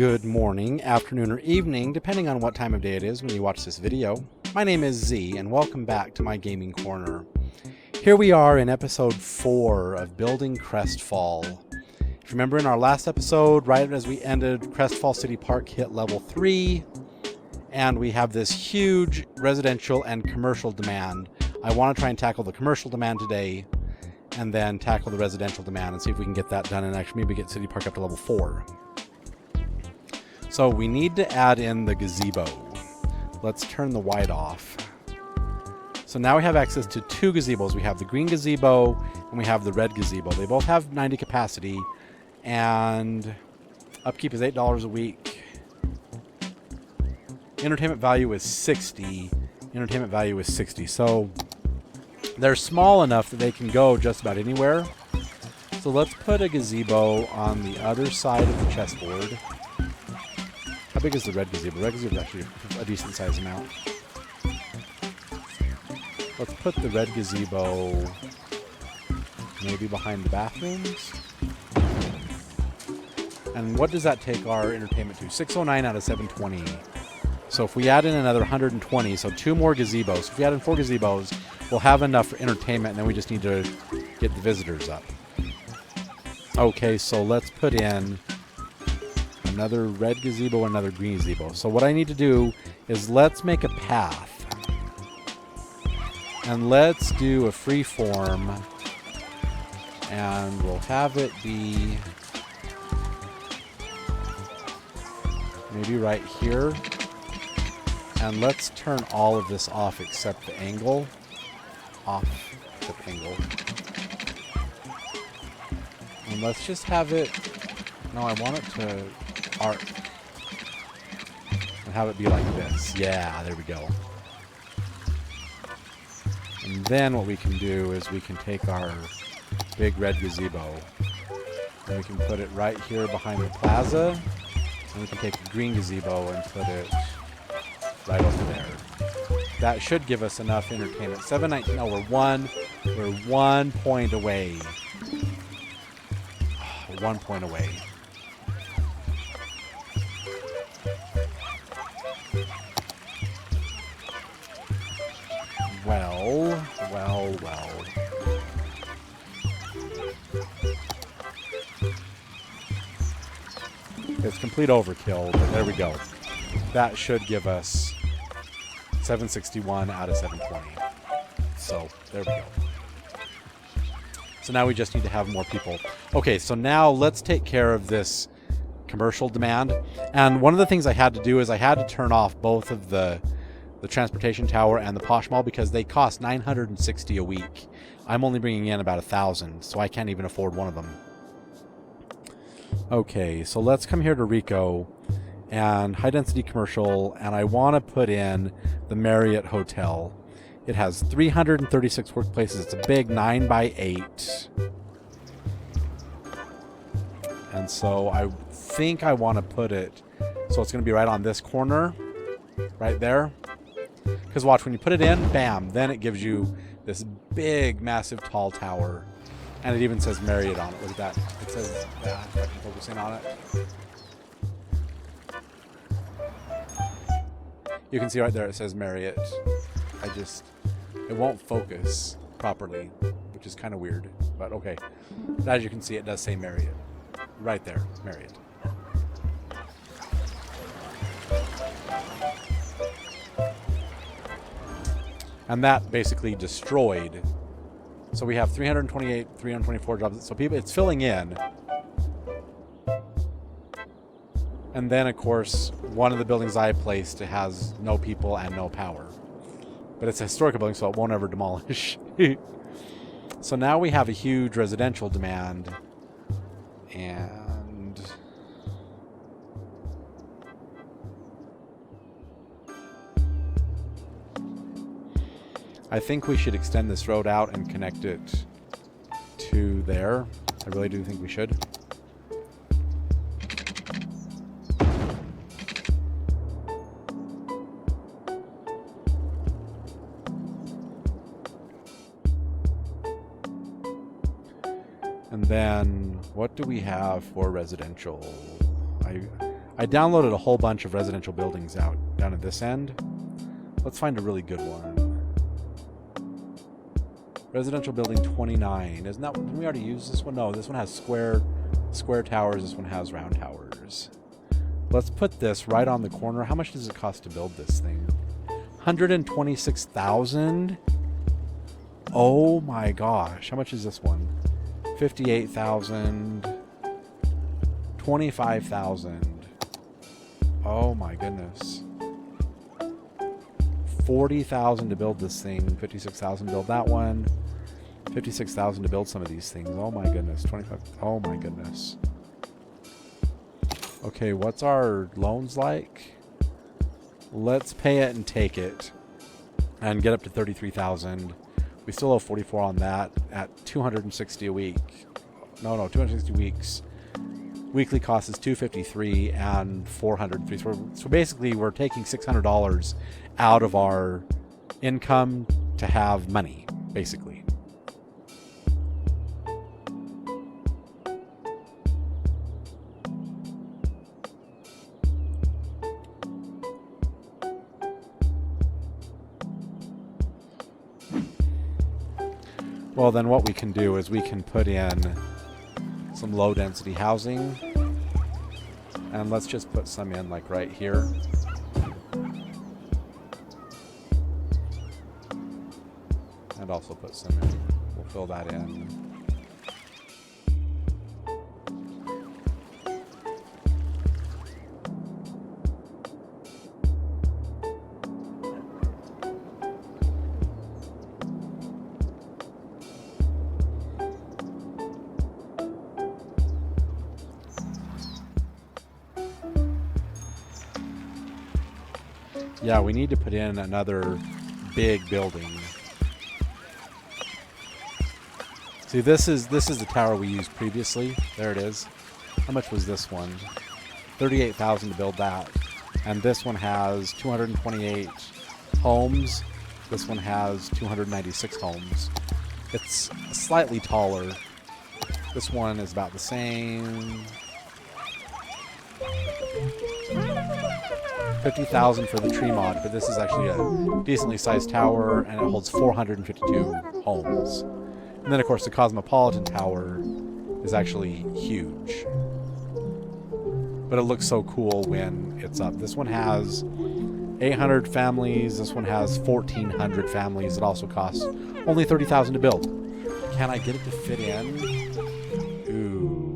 Good morning, afternoon, or evening, depending on what time of day it is when you watch this video. My name is Z, and welcome back to my gaming corner. Here we are in episode 4 of Building Crestfall. If you remember in our last episode, right as we ended, Crestfall City Park hit level 3, and we have this huge residential and commercial demand. I want to try and tackle the commercial demand today, and then tackle the residential demand and see if we can get that done and actually maybe get City Park up to level 4. So we need to add in the gazebo. Let's turn the white off. So now we have access to 2 gazebos. We have the green gazebo and we have the red gazebo. They both have 90 capacity and upkeep is $8 a week. Entertainment value is 60. Entertainment value is 60. So they're small enough that they can go just about anywhere. So let's put a gazebo on the other side of the chessboard. How big is the red gazebo? The red gazebo is actually a decent size amount. Let's put the red gazebo maybe behind the bathrooms. And what does that take our entertainment to? 609 out of 720. So if we add in another 120, so 2 more gazebos. If we add in 4 gazebos, we'll have enough for entertainment, and then we just need to get the visitors up. Okay, so let's put in another red gazebo, another green gazebo. So what I need to do is let's make a path. And let's do a free form. And we'll have it be maybe right here. And let's turn all of this off except the angle. Off the angle. And let's just have it... No, I want it to arc. And have it be like this. Yeah, there we go. And then what we can do is we can take our big red gazebo and we can put it right here behind the plaza. And we can take the green gazebo and put it right over there. That should give us enough entertainment. 719. No, we're 1 point away. 1 point away. Well. It's complete overkill, but there we go. That should give us 761 out of 720. So, there we go. So now we just need to have more people. Okay, so now let's take care of this commercial demand. And one of the things I had to do is I had to turn off both of the transportation tower and the Posh Mall because they cost $960 a week. I'm only bringing in about 1,000, so I can't even afford one of them. Okay, so let's come here to Rico and high density commercial, and I want to put in the Marriott Hotel. It has 336 workplaces. It's a big 9x8. And so I think I want to put it so it's going to be right on this corner, right there. Because watch, when you put it in, bam, then it gives you this big, massive, tall tower. And it even says Marriott on it. Look at that. It says that. I can focus in on it. You can see right there it says Marriott. It won't focus properly, which is kind of weird. But okay. As you can see, it does say Marriott. Right there, Marriott. And that basically destroyed. So we have 328, 324 jobs. So it's filling in. And then, of course, one of the buildings I placed has no people and no power. But it's a historical building, so it won't ever demolish. So now we have a huge residential demand. And I think we should extend this road out and connect it to there. I really do think we should. And then what do we have for residential? I downloaded a whole bunch of residential buildings out down at this end. Let's find a really good one. Residential building 29. Isn't that, didn't we already use this one? No, this one has square towers. This one has round towers. Let's put this right on the corner. How much does it cost to build this thing? 126,000? Oh my gosh. How much is this one? 58,000. 25,000. Oh my goodness. 40,000 to build this thing. 56,000 to build that one. 56,000 to build some of these things. Oh my goodness. 25. Oh my goodness. Okay, what's our loans like? Let's pay it and take it and get up to 33,000. We still owe 44 on that at 260 a week. No, 260 weeks. Weekly cost is 253 and 403. So basically, we're taking $600 out of our income to have money, basically. Well, then what we can do is we can put in some low density housing, and let's just put some in like right here. And also put some in. We'll fill that in. Yeah, we need to put in another big building. See, this is the tower we used previously. There it is. How much was this one? 38,000 to build that. And this one has 228 homes. This one has 296 homes. It's slightly taller. This one is about the same. 50,000 for the tree mod, but this is actually a decently sized tower, and it holds 452 homes. And then, of course, the Cosmopolitan Tower is actually huge. But it looks so cool when it's up. This one has 800 families. This one has 1,400 families. It also costs only 30,000 to build. Can I get it to fit in? Ooh.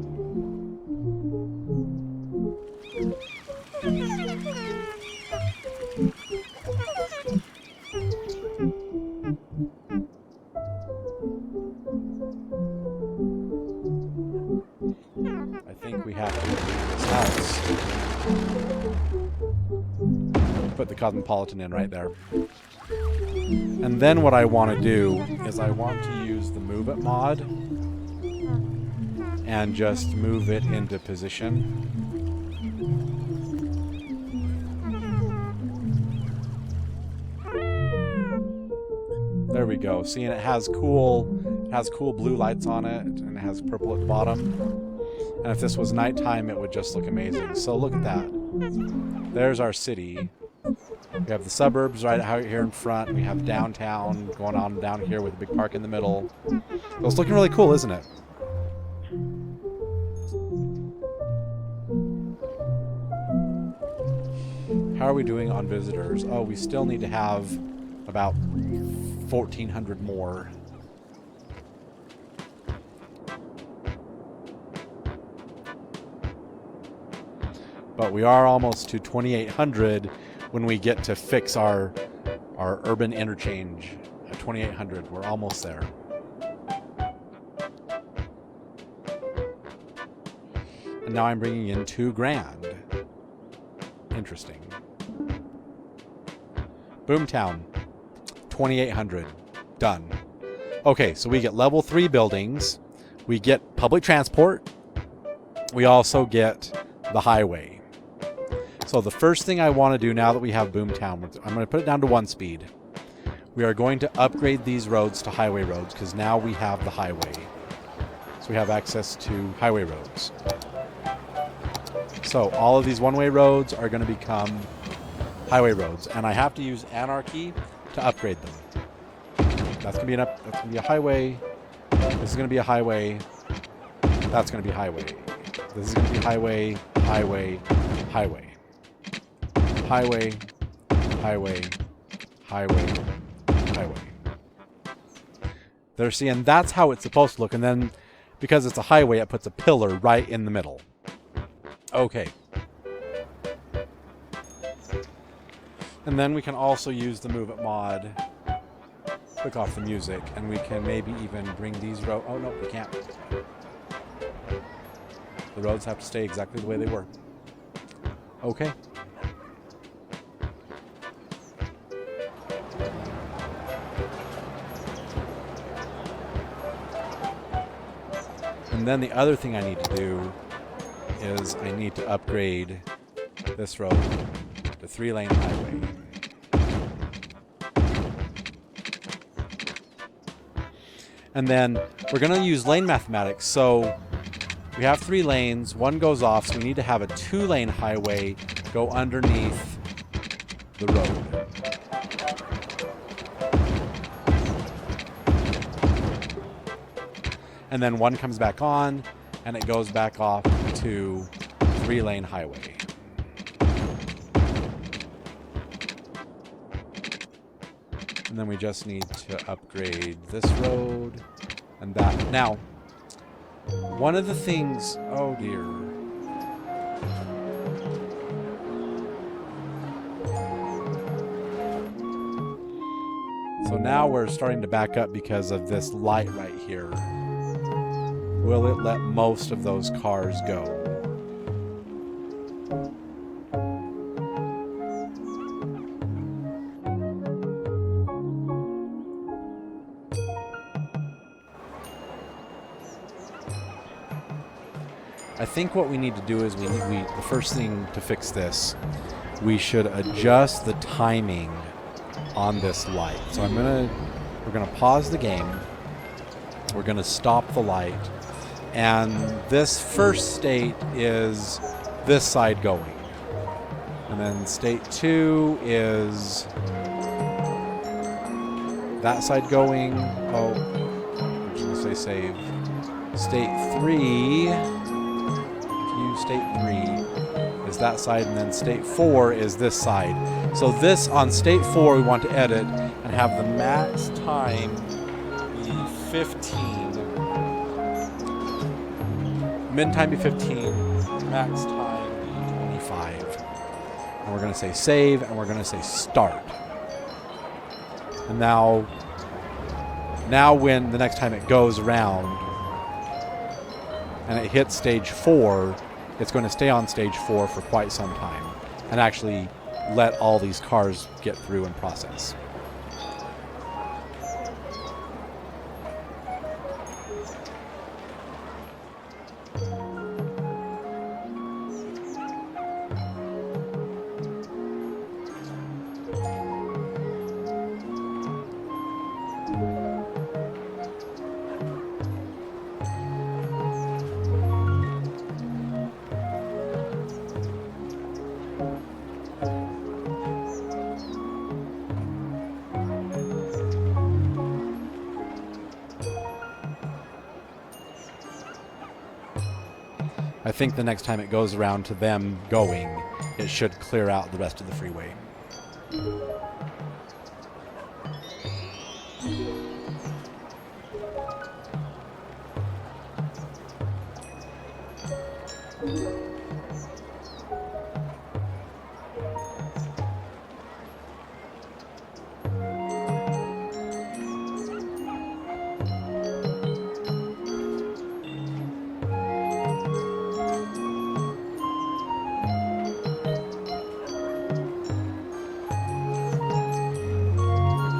I think we have to look at this house. Put the Cosmopolitan in right there. And then what I want to do is I want to use the Move It mod and just move it into position. There we go. See, and it has cool blue lights on it, and it has purple at the bottom. And if this was nighttime, it would just look amazing. So look at that. There's our city. We have the suburbs right out here in front. We have downtown going on down here with a big park in the middle. So it's looking really cool, isn't it? How are we doing on visitors? Oh, we still need to have about 1,400 more. But we are almost to 2,800 when we get to fix our urban interchange at 2,800. We're almost there. And now I'm bringing in $2,000. Interesting. Boomtown, 2,800. Done. Okay, so we get level 3 buildings. We get public transport. We also get the highway. So the first thing I want to do now that we have Boomtown, I'm going to put it down to 1 speed. We are going to upgrade these roads to highway roads because now we have the highway. So we have access to highway roads. So all of these one-way roads are going to become highway roads, and I have to use Anarchy to upgrade them. That's going to be a highway. This is going to be a highway. That's going to be highway. This is going to be highway, highway, highway. Highway, highway, highway, highway. There, see, and that's how it's supposed to look. And then, because it's a highway, it puts a pillar right in the middle. Okay. And then we can also use the Move It mod. Click off the music, and we can maybe even bring these roads. Oh, no, we can't. The roads have to stay exactly the way they were. Okay. And then the other thing I need to do is I need to upgrade this road to 3-lane highway. And then we're going to use lane mathematics. So we have 3 lanes, one goes off, so we need to have a 2-lane highway go underneath the road. And then one comes back on, and it goes back off to 3-lane highway. And then we just need to upgrade this road and that. Now, one of the things... Oh, dear. So now we're starting to back up because of this light right here. Will it let most of those cars go? I think what we need to do is the first thing to fix this, we should adjust the timing on this light. So we're gonna pause the game. We're gonna stop the light. And this first state is this side going. And then state 2 is that side going. Oh, I'm just going to say save. State 3, state 3 is that side, and then state 4 is this side. So this, on state 4, we want to edit and have the max time be 15. Min time be 15, max time be 25. And we're going to say save, and we're going to say start. And now when the next time it goes around and it hits stage 4, it's going to stay on stage 4 for quite some time and actually let all these cars get through and process. I think the next time it goes around to them going, it should clear out the rest of the freeway.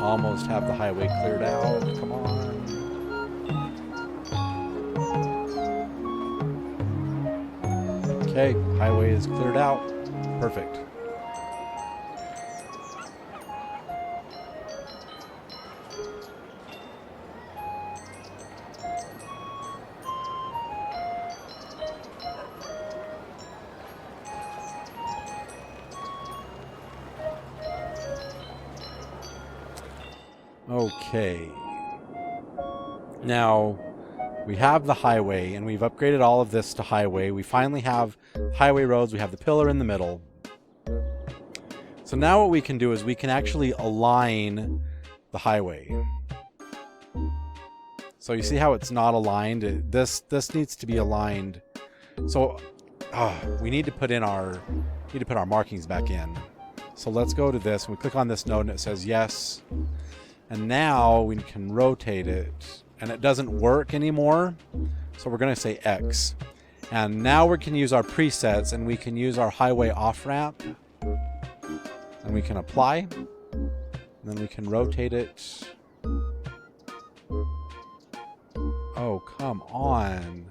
Almost have the highway cleared out. Come on. Okay, highway is cleared out. Perfect. Okay. Now, we have the highway, and we've upgraded all of this to highway. We finally have highway roads. We have the pillar in the middle. So now what we can do is we can actually align the highway. So you see how it's not aligned? This needs to be aligned. So we need to put our markings back in. So let's go to this, and we click on this node, and it says yes. And now we can rotate it, and it doesn't work anymore. So we're going to say X. And now we can use our presets, and we can use our highway off-ramp. And we can apply. And then we can rotate it. Oh, come on.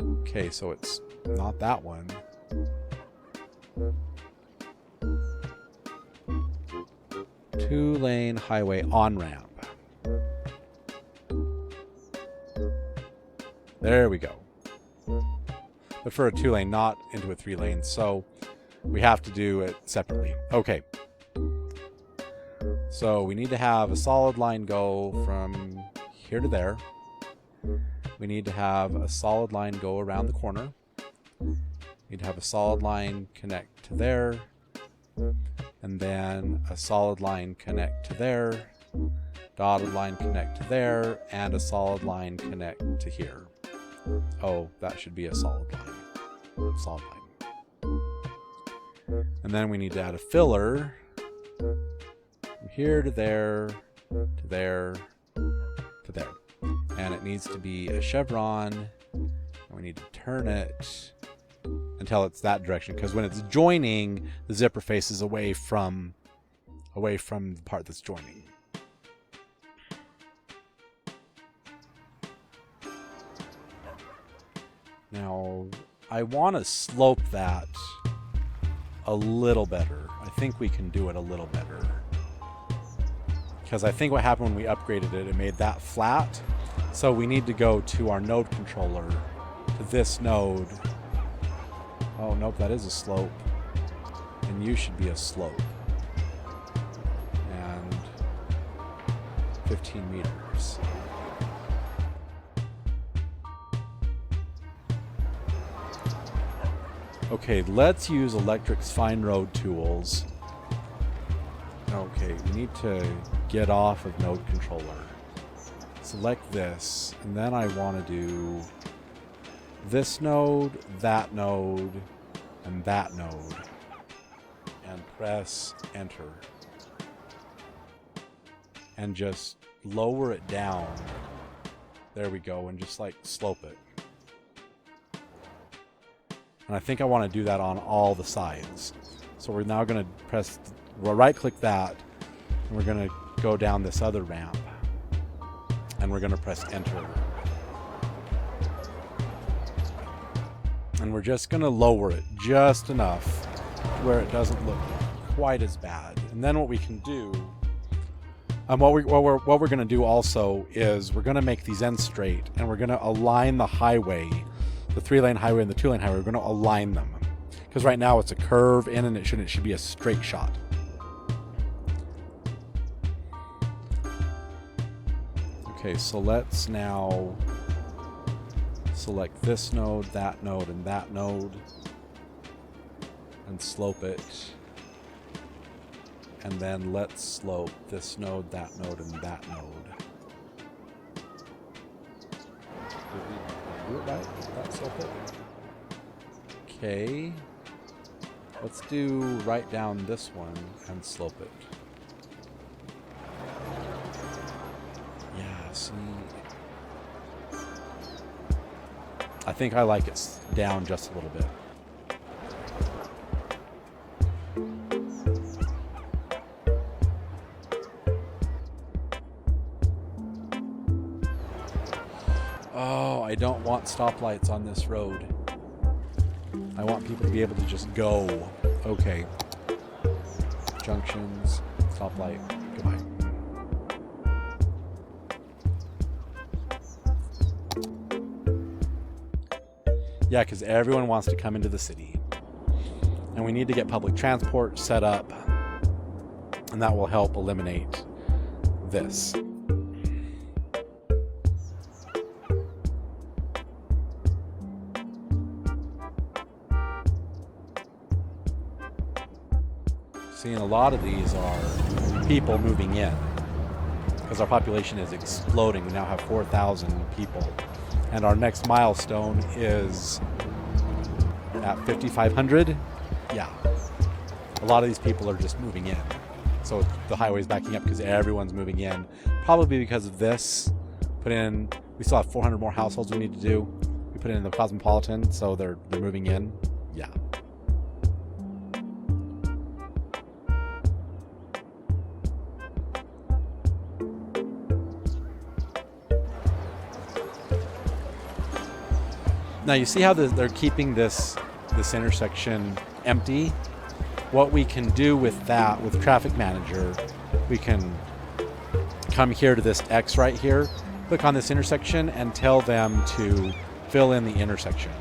Okay, so it's not that one. Two-lane highway on-ramp. There we go. But for a two-lane, not into a three-lane, so we have to do it separately. Okay. So we need to have a solid line go from here to there. We need to have a solid line go around the corner. We need to have a solid line connect to there. And then a solid line connect to there. Dotted line connect to there. And a solid line connect to here. Oh, that should be a solid line. Solid line. And then we need to add a filler. From here to there, to there, to there. And it needs to be a chevron. And we need to turn it until it's that direction, because when it's joining, the zipper faces away from the part that's joining. Now, I want to slope that a little better. I think we can do it a little better. Because I think what happened when we upgraded it, it made that flat. So we need to go to our node controller, to this node. Oh, nope, that is a slope. And you should be a slope. And 15 meters. Okay, let's use Electric's Fine Road tools. Okay, we need to get off of node controller. Select this, and then I want to do this node, and that node. And press enter. And just lower it down. There we go, and just like slope it. And I think I want to do that on all the sides. So we're now going to we'll right click that, and we're going to go down this other ramp. And we're going to press enter. And we're just going to lower it just enough where it doesn't look quite as bad. And then what we can do, what we're going to do also is we're going to make these ends straight, and we're going to align the highway, the 3-lane highway and the 2-lane highway. We're going to align them, because right now it's a curve in, and it should be a straight shot. Okay, so let's now select this node, and that node, and slope it. And then let's slope this node, and that node. Did we do it right? Did that slope it? Okay. Let's do right down this one and slope it. Yeah, see. I think I like it down just a little bit. Oh, I don't want stoplights on this road. I want people to be able to just go. Okay. Junctions, stoplight, goodbye. Yeah, because everyone wants to come into the city. And we need to get public transport set up. And that will help eliminate this. See, and a lot of these are people moving in because our population is exploding. We now have 4,000 people. And our next milestone is at 5,500. Yeah. A lot of these people are just moving in. So the highway's backing up because everyone's moving in. Probably because of this. We still have 400 more households we need to do. We put it in the Cosmopolitan, so they're moving in. Yeah. Now you see how they're keeping this intersection empty? What we can do with that, with Traffic Manager, we can come here to this X right here, click on this intersection, and tell them to fill in the intersection.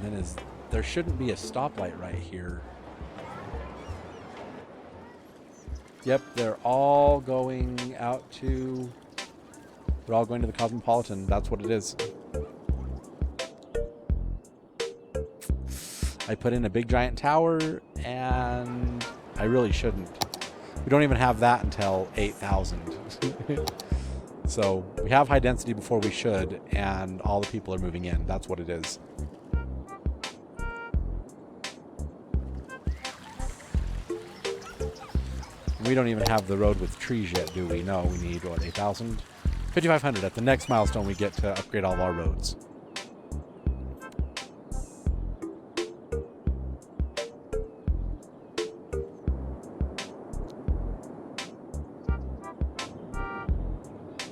And then there shouldn't be a stoplight right here. Yep, they're all going to the Cosmopolitan. That's what it is. I put in a big giant tower, and I really shouldn't. We don't even have that until 8,000. So we have high density before we should, and all the people are moving in. That's what it is. We don't even have the road with trees yet, do we? No, we need, what, 8,000? 5,500. At the next milestone, we get to upgrade all of our roads.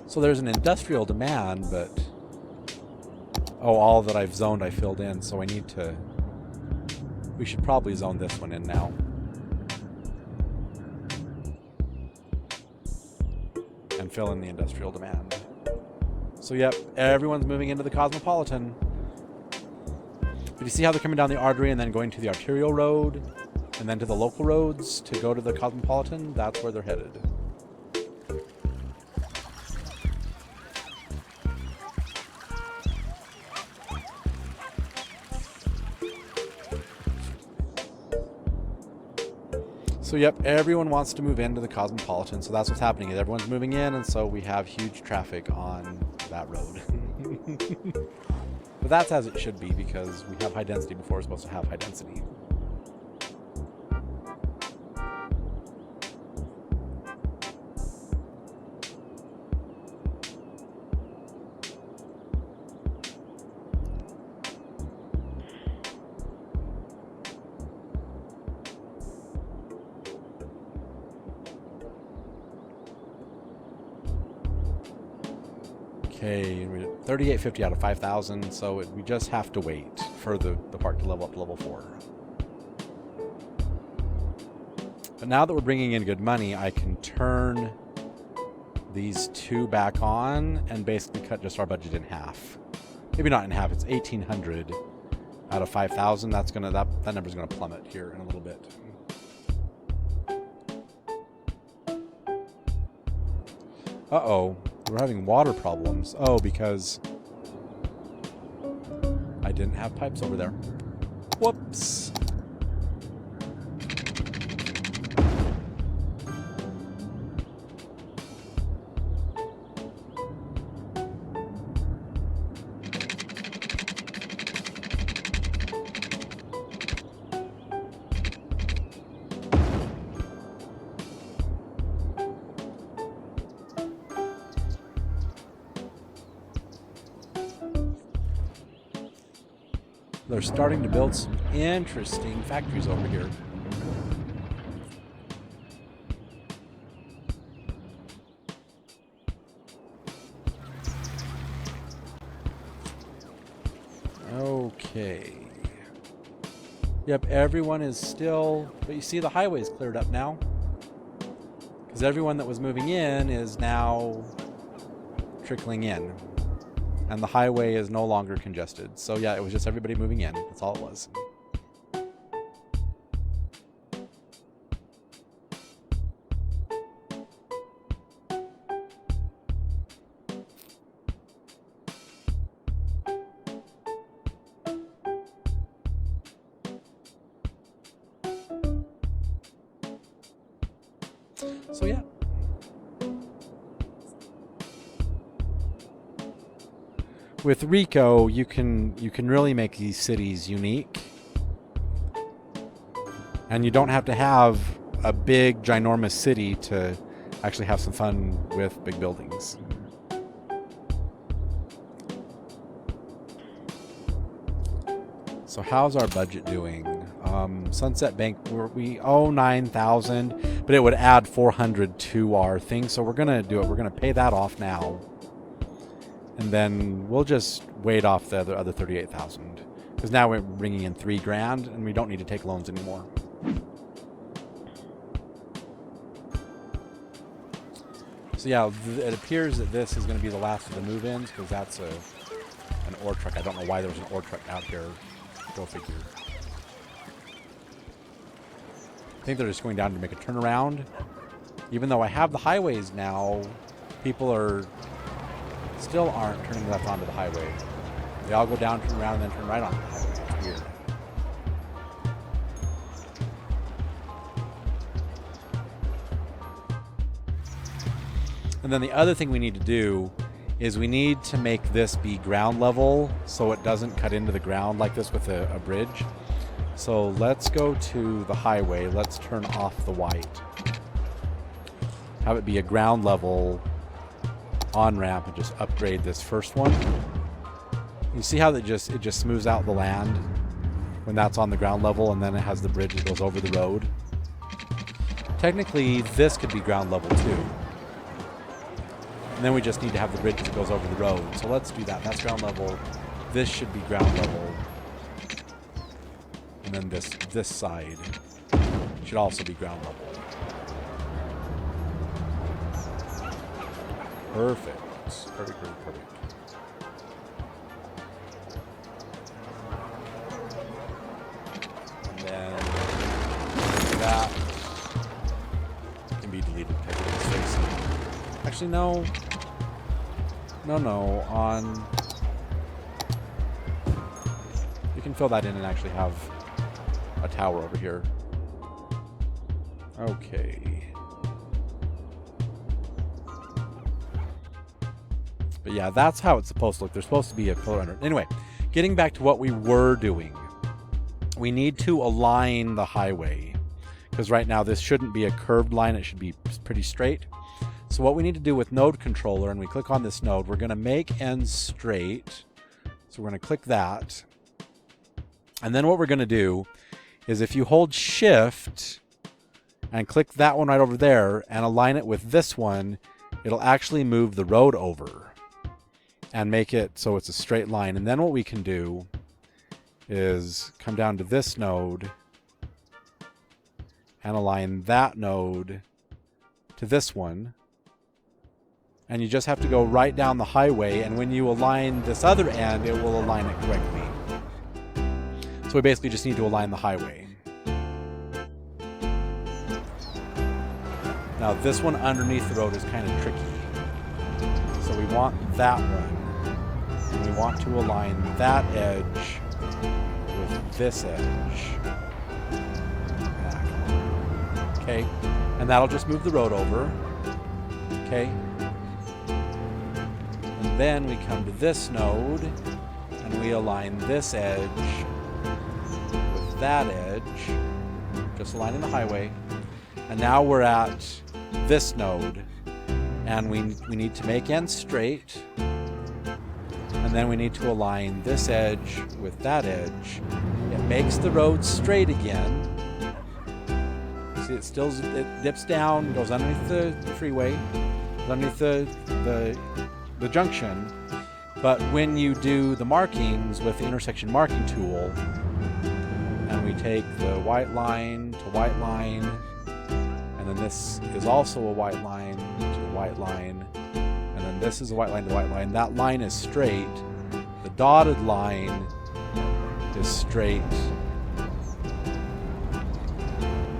So there's an industrial demand, but... Oh, all that I've zoned I filled in, so we should probably zone this one in now. And fill in the industrial demand. So yep, everyone's moving into the Cosmopolitan. But you see how they're coming down the artery and then going to the arterial road and then to the local roads to go to the Cosmopolitan? That's where they're headed. So yep, everyone wants to move into the Cosmopolitan, so that's what's happening, is everyone's moving in, and so we have huge traffic on that road. But that's as it should be, because we have high density before we're supposed to have high density. Okay, we're at 3850 out of 5,000, so we just have to wait for the park to level up to level 4. But now that we're bringing in good money, I can turn these two back on and basically cut just our budget in half. Maybe not in half, it's 1,800 out of 5,000. That number's gonna plummet here in a little bit. Uh-oh. We're having water problems. Oh, because I didn't have pipes over there. Whoops. They're starting to build some interesting factories over here. Okay. Yep, everyone is still... But you see the highway's cleared up now. Because everyone that was moving in is now trickling in. And the highway is no longer congested. So yeah, it was just everybody moving in. That's all it was. So yeah. With Rico, you can really make these cities unique. And you don't have to have a big, ginormous city to actually have some fun with big buildings. So how's our budget doing? Sunset Bank, we owe 9,000, but it would add 400 to our thing. So we're gonna do it. We're gonna pay that off now, and then we'll just wait off the other 38,000 because now we're bringing in $3,000, and we don't need to take loans anymore. So yeah, it appears that this is going to be the last of the move-ins because that's an ore truck. I don't know why there was an ore truck out here. Go figure. I think they're just going down to make a turnaround. Even though I have the highways now, people still aren't turning left onto the highway. They all go down, turn around, and then turn right onto the highway. It's weird. And then the other thing we need to do is we need to make this be ground level so it doesn't cut into the ground like this with a bridge. So let's go to the highway. Let's turn off the white. Have it be a ground level on-ramp and just upgrade this first one. You see how it just smooths out the land when that's on the ground level, and then it has the bridge that goes over the road. Technically, this could be ground level too. And then we just need to have the bridge that goes over the road. So let's do that. That's ground level. This should be ground level. And then this side should also be ground level. Perfect. Perfect. And then that can be deleted because it's facing. Actually, no. On. You can fill that in and actually have a tower over here. Okay. But yeah, that's how it's supposed to look. There's supposed to be a pillar under it. Anyway, getting back to what we were doing. We need to align the highway. Because right now this shouldn't be a curved line. It should be pretty straight. So what we need to do with node controller, and we click on this node, we're going to make ends straight. So we're going to click that. And then what we're going to do is if you hold shift and click that one right over there and align it with this one, it'll actually move the road over and make it so it's a straight line. And then what we can do is come down to this node and align that node to this one. And you just have to go right down the highway, and when you align this other end, it will align it correctly. So we basically just need to align the highway. Now this one underneath the road is kind of tricky. So we want that one. And we want to align that edge with this edge. Okay, and that'll just move the road over. Okay. And then we come to this node and we align this edge with that edge, just aligning the highway. And now we're at this node and we need to make ends straight. And then we need to align this edge with that edge. It makes the road straight again. See, it dips down, goes underneath the freeway, underneath the junction. But when you do the markings with the intersection marking tool, and we take the white line to white line, and then this is also a white line to white line, and then this is a white line to white line. That line is straight. The dotted line is straight.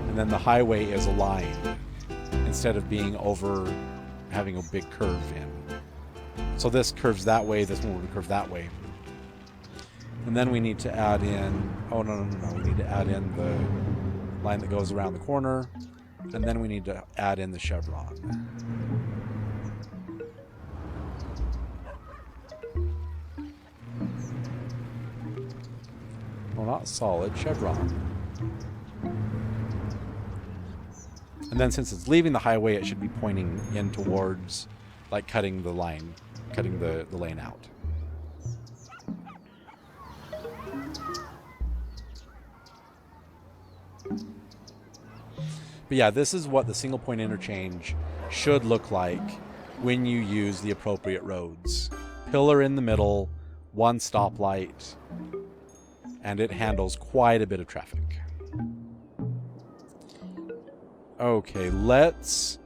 And then the highway is aligned instead of being over having a big curve in. So this curves that way, this one will curve that way. And then we need to add in, oh no, we need to add in the line that goes around the corner. And then we need to add in the chevron. Well, not solid, chevron. And then since it's leaving the highway, it should be pointing in towards, like cutting the line, cutting the lane out. But yeah, this is what the single point interchange should look like when you use the appropriate roads. Pillar in the middle, one stoplight, and it handles quite a bit of traffic. Okay, let's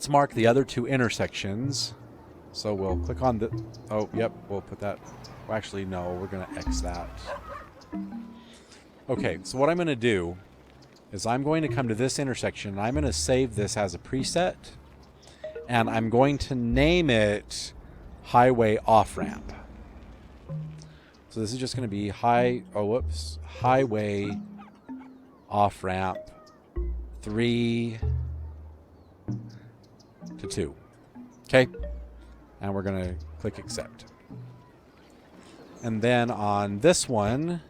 mark the other two intersections. So we'll click on the... Oh, yep, we'll put that... Well, actually, no, we're going to X that. Okay, so what I'm going to do is I'm going to come to this intersection, and I'm going to save this as a preset, and I'm going to name it Highway Off-Ramp. So this is just going to be Highway Off-Ramp 3 to 2. Okay? And we're going to click Accept. And then on this one,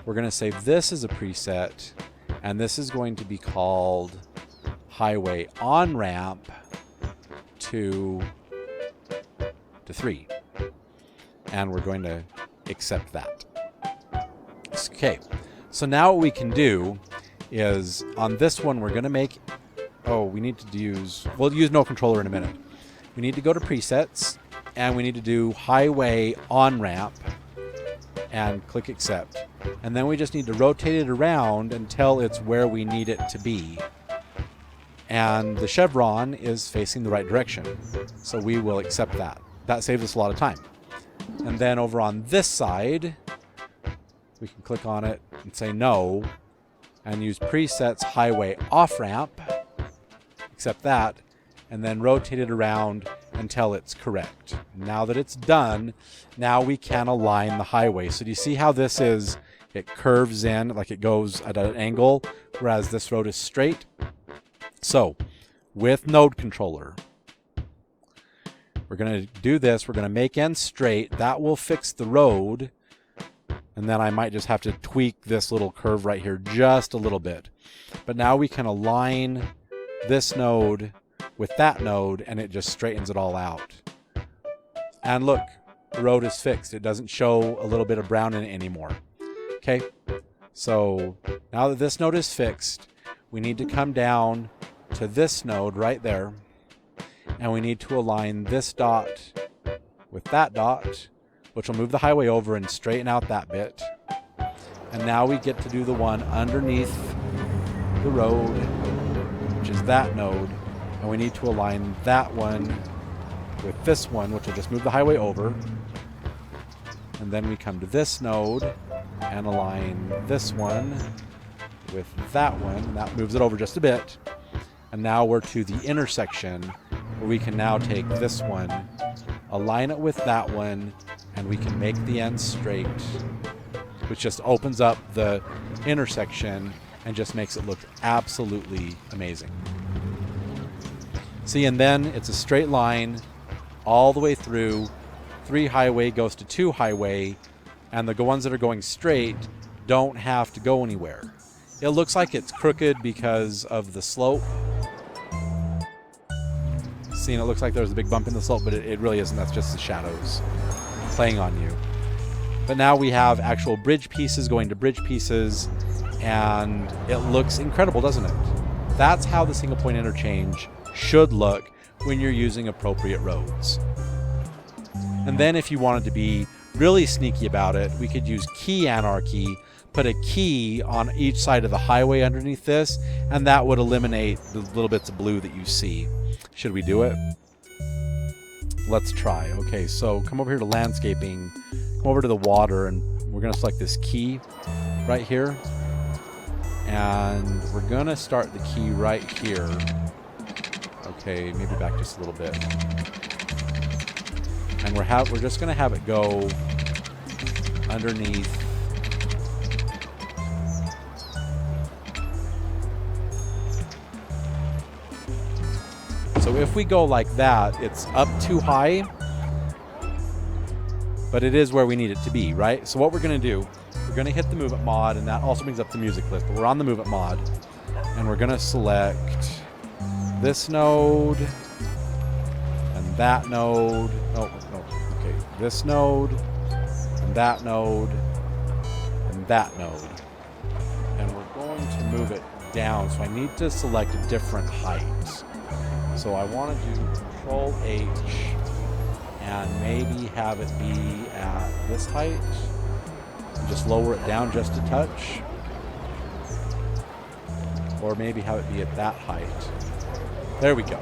we're going to save this as a preset, and this is going to be called Highway On-Ramp to 3. And we're going to accept that. Okay, so now what we can do is on this one we're going to make... Oh, we need to use... We'll use no controller in a minute. We need to go to presets, and we need to do Highway On-Ramp and click Accept. And then we just need to rotate it around until it's where we need it to be. And the chevron is facing the right direction. So we will accept that. That saves us a lot of time. And then over on this side, we can click on it and say no, and use presets Highway Off-Ramp, accept that, and then rotate it around until it's correct. Now that it's done, now we can align the highway. So do you see how this is, it curves in, like it goes at an angle, whereas this road is straight? So, with node controller, we're going to do this. We're going to make ends straight. That will fix the road. And then I might just have to tweak this little curve right here just a little bit. But now we can align this node with that node, and it just straightens it all out. And look, the road is fixed. It doesn't show a little bit of brown in it anymore. Okay, so now that this node is fixed, we need to come down to this node right there, and we need to align this dot with that dot, which will move the highway over and straighten out that bit. And now we get to do the one underneath the road, which is that node, and we need to align that one with this one, which will just move the highway over. And then we come to this node and align this one with that one, and that moves it over just a bit. And now we're to the intersection where we can now take this one, align it with that one, and we can make the ends straight, which just opens up the intersection and just makes it look absolutely amazing. See, and then it's a straight line all the way through. 3 highway goes to 2 highway, and the ones that are going straight don't have to go anywhere. It looks like it's crooked because of the slope. See, and it looks like there's a big bump in the slope, but it really isn't. That's just the shadows playing on you. But now we have actual bridge pieces going to bridge pieces, and it looks incredible, doesn't it? That's how the single point interchange should look when you're using appropriate roads. And then if you wanted to be really sneaky about it, we could use key anarchy, put a key on each side of the highway underneath this, and that would eliminate the little bits of blue that you see. Should we do it? Let's try. Okay, so come over here to landscaping, come over to the water, and we're going to select this key right here. And we're going to start the key right here. Okay, maybe back just a little bit. And we're just going to have it go underneath So if we go like that, it's up too high, but it is where we need it to be, right? So what we're going to do, we're going to hit the Move It mod, and that also brings up the music list, but we're on the Move It mod, and we're going to select this node, and that node, okay, this node, and that node, and that node. And we're going to move it down, so I need to select a different height. So I want to do Control H and maybe have it be at this height. And just lower it down just a touch. Or maybe have it be at that height. There we go.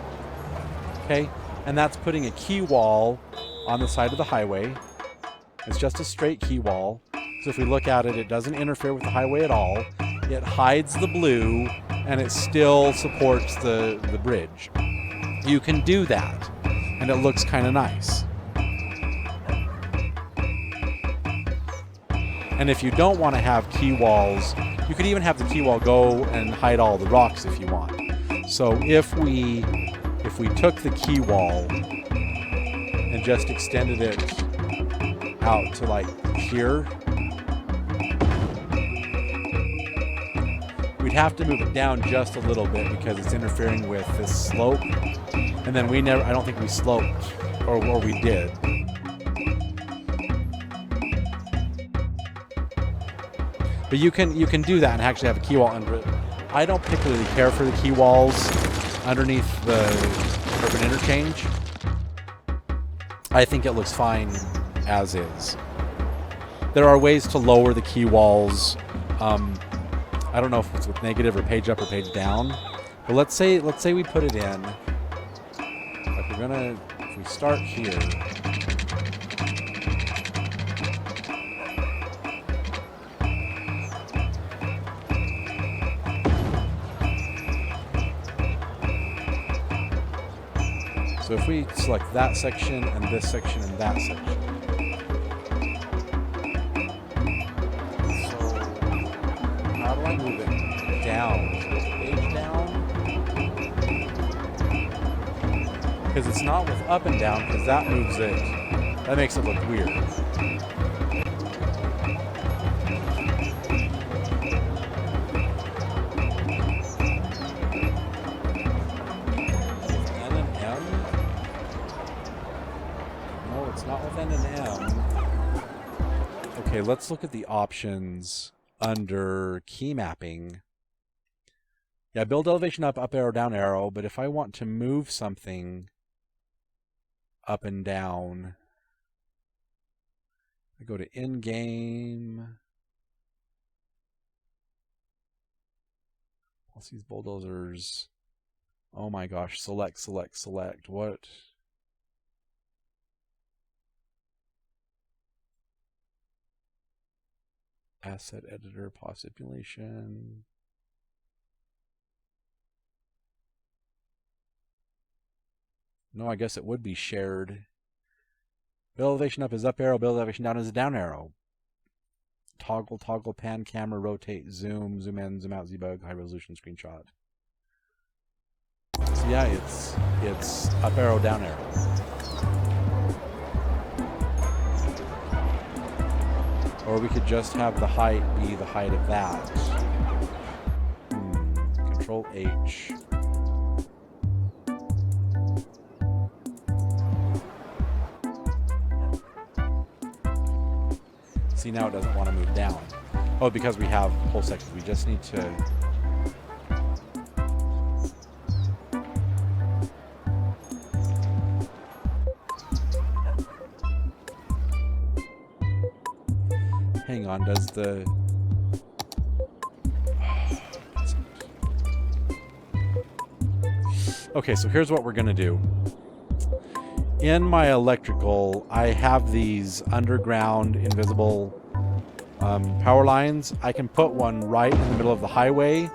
Okay, and that's putting a key wall on the side of the highway. It's just a straight key wall. So if we look at it, it doesn't interfere with the highway at all. It hides the blue, and it still supports the bridge. You can do that, and it looks kind of nice. And if you don't want to have key walls, you could even have the key wall go and hide all the rocks if you want. So if we took the key wall and just extended it out to like here, we'd have to move it down just a little bit because it's interfering with this slope. And then I don't think we sloped, or we did. But you can do that and actually have a key wall under it. I don't particularly care for the key walls underneath the urban interchange. I think it looks fine as is. There are ways to lower the key walls. I don't know if it's with negative or page up or page down. But let's say we put it in. Like if we start here. So if we select that section and this section and that section. So how do I move it down? Is this page down? Because it's not with up and down, because that moves it. That makes it look weird. Okay, let's look at the options under key mapping. Yeah, build elevation up arrow, down arrow, but if I want to move something up and down, I go to in-game. Let's use bulldozers. Oh my gosh, select. What? Asset editor, pause simulation. No, I guess it would be shared. Build elevation up is up arrow, build elevation down is a down arrow. Toggle, pan, camera, rotate, zoom in, zoom out, debug, high resolution screenshot. So yeah, it's up arrow, down arrow. Or we could just have the height be the height of that. Control H. See, now it doesn't want to move down. Oh, because we have whole sections. We just need to... Hang on, does the... Okay, so here's what we're going to do. In my electrical, I have these underground invisible power lines. I can put one right in the middle of the highway,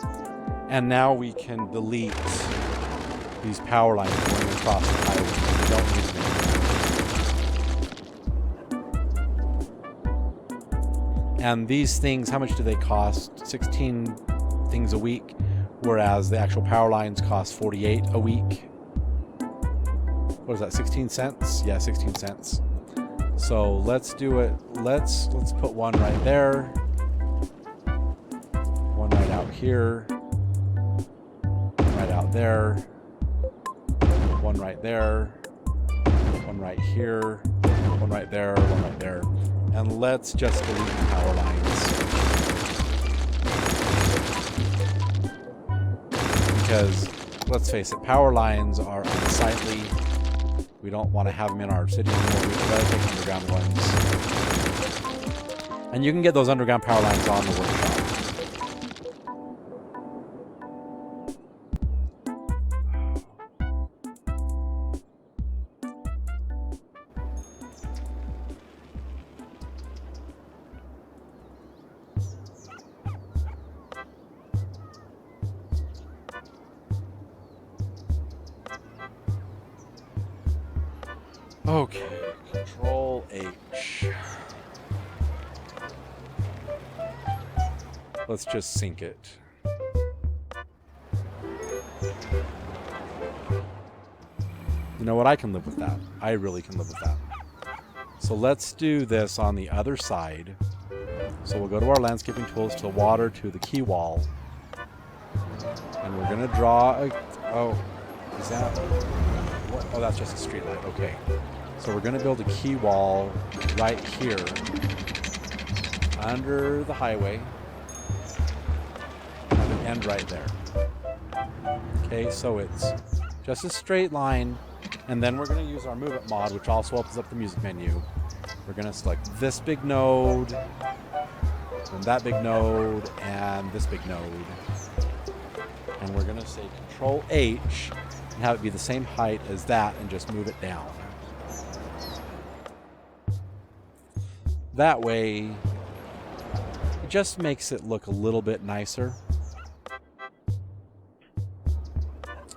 and now we can delete these power lines going across the highway. We don't use them. And these things, how much do they cost? 16 things a week, whereas the actual power lines cost 48 a week. What is that, 16 cents? Yeah, 16 cents. So let's do it. Let's put one right there. One right out here. One right out there. One right there. One right here. One right there. One right there. And let's just delete the power lines. Because, let's face it, power lines are unsightly. We don't want to have them in our city anymore. We'd rather take underground ones. And you can get those underground power lines on the workshop. Okay, Control H. Let's just sync it. You know what? I can live with that. I really can live with that. So let's do this on the other side. So we'll go to our landscaping tools, to water, to the key wall. And we're going to draw a... Oh, is that... What? Oh, that's just a street light. Okay. So we're going to build a key wall right here under the highway. Have an end right there. Okay, so it's just a straight line. And then we're going to use our Move It mod, which also opens up the music menu. We're going to select this big node, and that big node, and this big node. And we're going to say Control H and have it be the same height as that and just move it down. That way, it just makes it look a little bit nicer.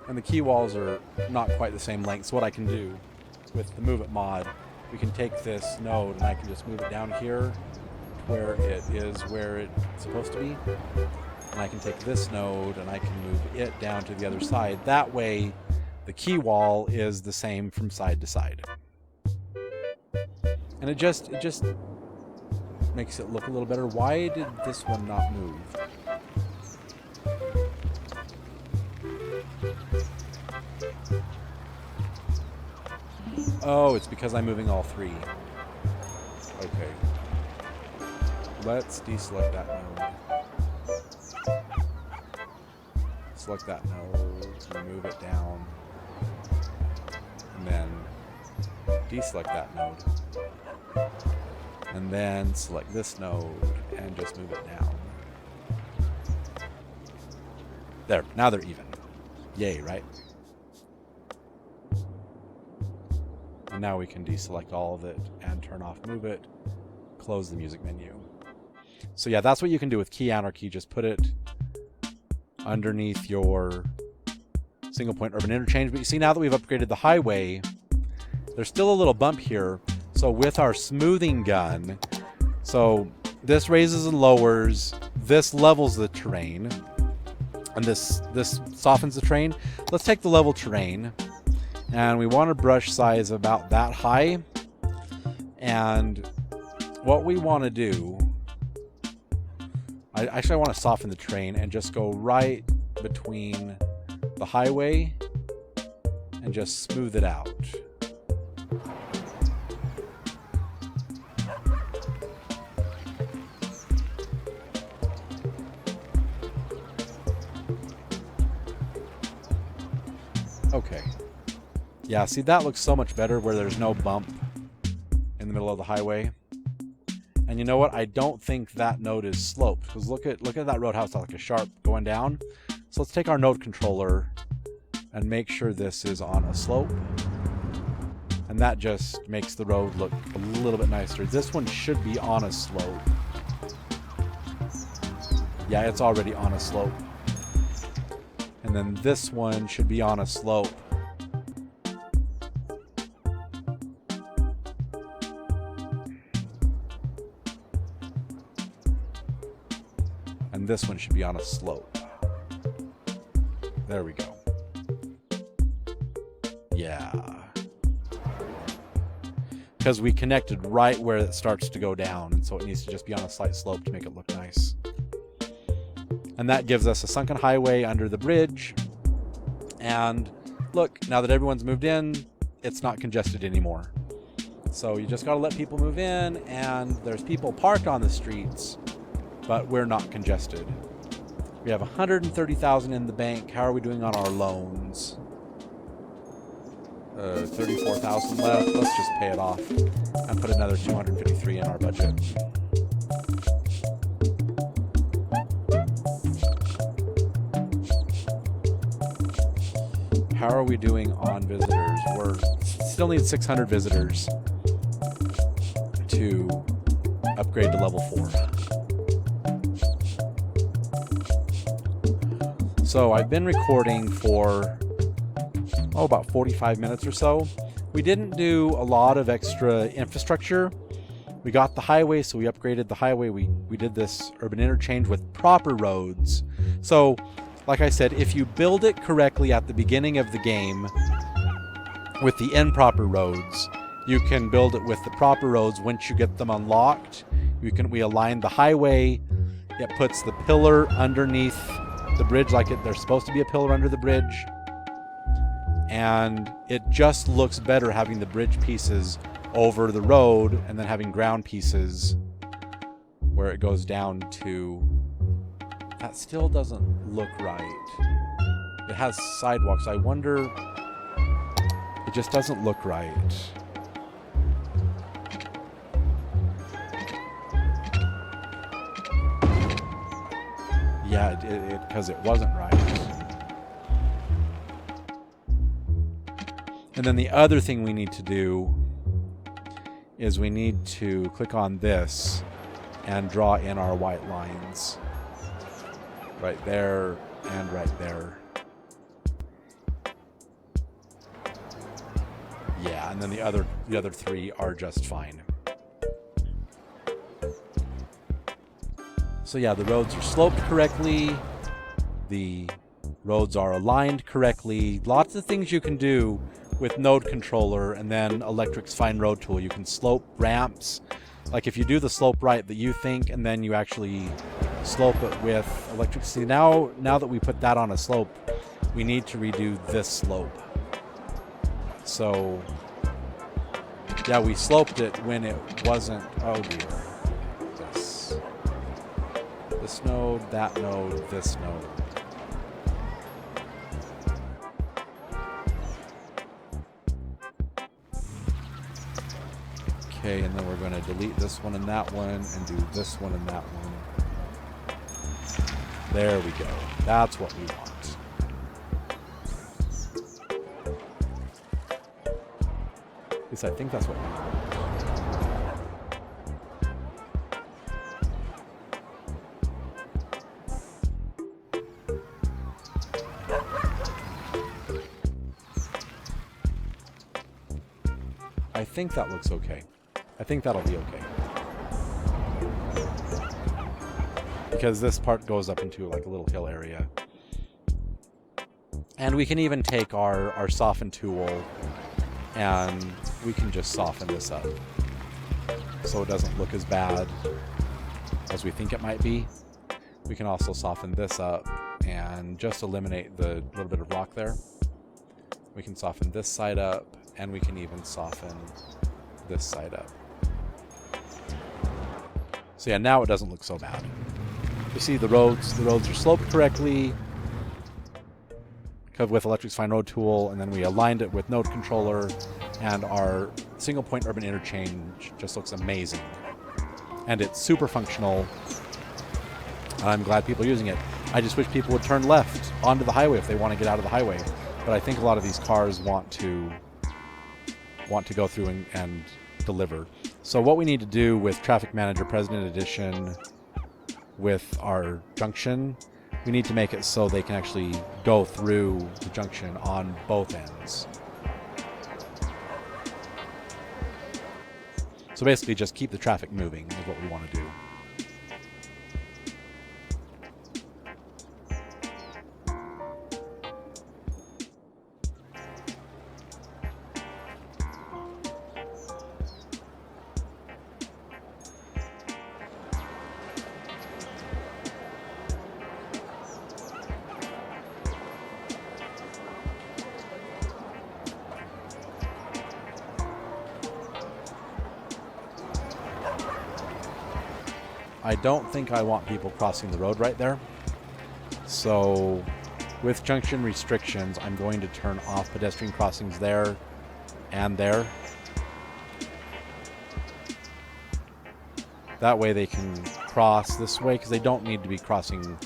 And the key walls are not quite the same length. So what I can do with the Move It mod, we can take this node and I can just move it down here where it is where it's supposed to be. And I can take this node and I can move it down to the other side. That way, the key wall is the same from side to side. And it just makes it look a little better. Why did this one not move? Oh, it's because I'm moving all three. Okay. Let's deselect that node. Select that node, move it down, and then deselect that node. And then select this node and just move it down. There, now they're even. Yay, right? And now we can deselect all of it and turn off Move It, close the music menu. So yeah, that's what you can do with Key Anarchy. Just put it underneath your single point urban interchange. But you see, now that we've upgraded the highway, there's still a little bump here. So with our smoothing gun, so this raises and lowers, this levels the terrain, and this softens the terrain. Let's take the level terrain, and we want a brush size about that high. And what we want to do, I want to soften the terrain and just go right between the highway and just smooth it out. Okay. Yeah, see, that looks so much better where there's no bump in the middle of the highway. And you know what? I don't think that node is sloped, because look at that roadhouse, like a sharp going down. So let's take our node controller and make sure this is on a slope. And that just makes the road look a little bit nicer. This one should be on a slope. Yeah, it's already on a slope. And then this one should be on a slope. And this one should be on a slope. There we go. Yeah. because we connected right where it starts to go down, and so it needs to just be on a slight slope to make it look nice. And that gives us a sunken highway under the bridge. And look, now that everyone's moved in, it's not congested anymore. So you just got to let people move in, and there's people parked on the streets, but we're not congested. We have $130,000 in the bank. How are we doing on our loans? $34,000 left. Let's just pay it off and put another $253 in our budget. How are we doing on visitors? We're still need 600 visitors to upgrade to level 4. So I've been recording for about 45 minutes or so. We didn't do a lot of extra infrastructure. We got the highway, so we upgraded the highway. We did this urban interchange with proper roads. So like I said, if you build it correctly at the beginning of the game with the improper roads, you can build it with the proper roads. Once you get them unlocked, we align the highway. It puts the pillar underneath the bridge like there's supposed to be a pillar under the bridge. And it just looks better having the bridge pieces over the road and then having ground pieces where it goes down to... That still doesn't look right. It has sidewalks. I wonder... It just doesn't look right. Yeah, because it wasn't right. And then the other thing we need to do is we need to click on this and draw in our white lines. Right there and right there. Yeah, and then the other 3 are just fine. So yeah, the roads are sloped correctly. The roads are aligned correctly. Lots of things you can do with Node Controller and then Electric's Fine Road Tool. You can slope ramps. Like if you do the slope right that you think, and then you actually slope it with electric. See, now that we put that on a slope, we need to redo this slope. So yeah, we sloped it when it wasn't... Oh dear. This node, that node, this node. Okay, and then we're going to delete this one and that one and do this one and that one. There we go. That's what we want. At least I think that's what we want. I think that looks okay. I think that'll be okay. Because this part goes up into like a little hill area. And we can even take our soften tool and we can just soften this up so it doesn't look as bad as we think it might be. We can also soften this up and just eliminate the little bit of rock there. We can soften this side up, and we can even soften this side up. So yeah, now it doesn't look so bad. You see the roads are sloped correctly with Electric's Fine Road Tool, and then we aligned it with Node Controller, and our single point urban interchange just looks amazing. And it's super functional. I'm glad people are using it. I just wish people would turn left onto the highway if they want to get out of the highway. But I think a lot of these cars want to go through and deliver. So what we need to do with Traffic Manager President Edition with our junction, we need to make it so they can actually go through the junction on both ends. So basically just keep the traffic moving is what we want to do. I don't think I want people crossing the road right there. So with junction restrictions, I'm going to turn off pedestrian crossings there and there. That way they can cross this way, because they don't need to be crossing.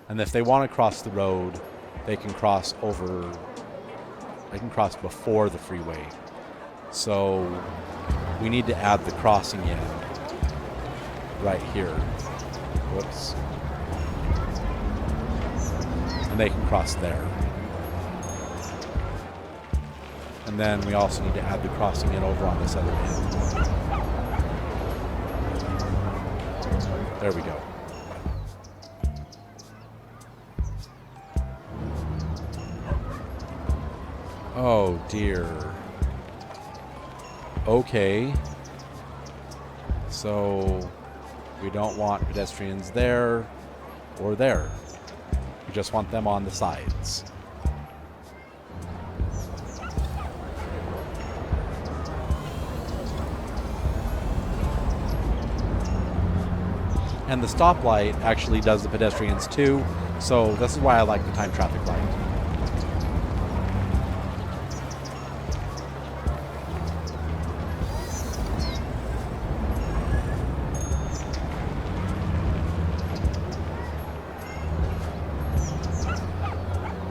And if they want to cross the road, they can cross over. They can cross before the freeway. So we need to add the crossing in right here. Whoops. And they can cross there. And then we also need to add the crossing in over on this other end. There we go. Oh dear. Okay. So we don't want pedestrians there or there. We just want them on the sides. And the stoplight actually does the pedestrians too, so this is why I like the timed traffic light.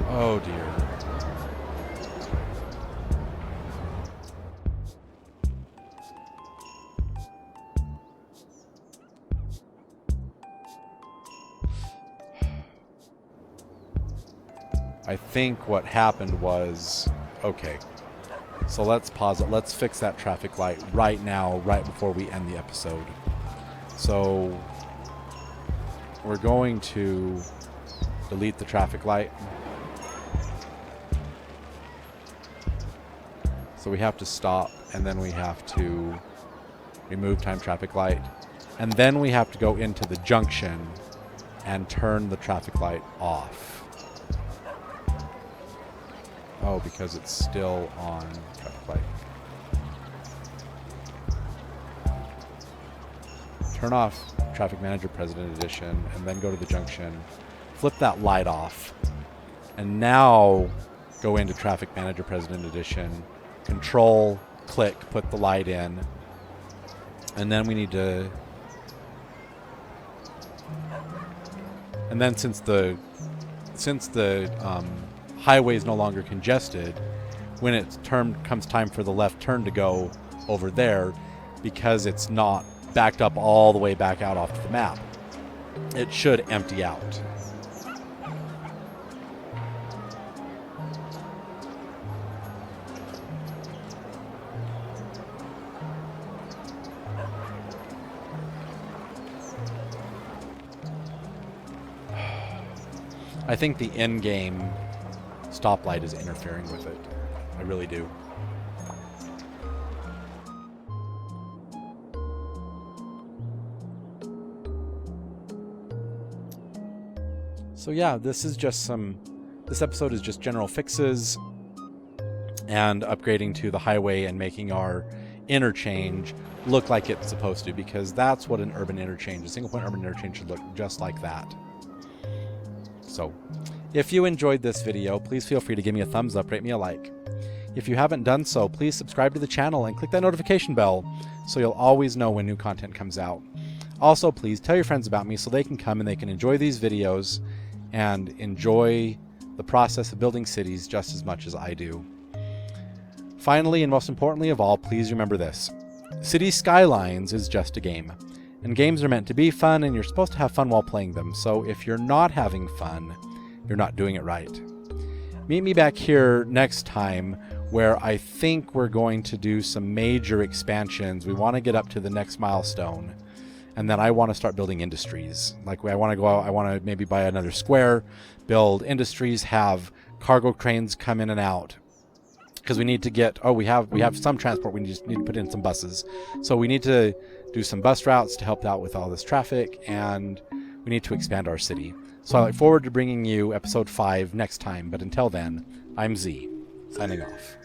Oh dear. I think what happened was, okay, so let's pause it. Let's fix that traffic light right now, right before we end the episode. So we're going to delete the traffic light. So we have to stop, and then we have to remove time traffic light. And then we have to go into the junction and turn the traffic light off. Oh, because it's still on traffic light. Turn off Traffic Manager President Edition, and then go to the junction. Flip that light off. And now go into Traffic Manager President Edition. Control, click, put the light in. And then we need to... And then since the highway is no longer congested, when it comes time for the left turn to go over there, because it's not backed up all the way back out off the map, it should empty out. I think the in-game stoplight is interfering with it. I really do. So yeah, this episode is just general fixes and upgrading to the highway and making our interchange look like it's supposed to, because that's what an urban interchange, a single point urban interchange, should look just like that. So, if you enjoyed this video, please feel free to give me a thumbs up, rate me a like. If you haven't done so, please subscribe to the channel and click that notification bell so you'll always know when new content comes out. Also, please tell your friends about me so they can come and they can enjoy these videos and enjoy the process of building cities just as much as I do. Finally, and most importantly of all, please remember this. City Skylines is just a game. And games are meant to be fun, and you're supposed to have fun while playing them. So if you're not having fun, you're not doing it right. Meet me back here next time, where I think we're going to do some major expansions. We want to get up to the next milestone, and then I want to start building industries. Like, I want to go out, I want to maybe buy another square, build industries, have cargo trains come in and out. Because we need to get, we have some transport, we just need to put in some buses. So we need to do some bus routes to help out with all this traffic, and we need to expand our city. So I look forward to bringing you episode 5 next time, but until then, I'm Z, signing off.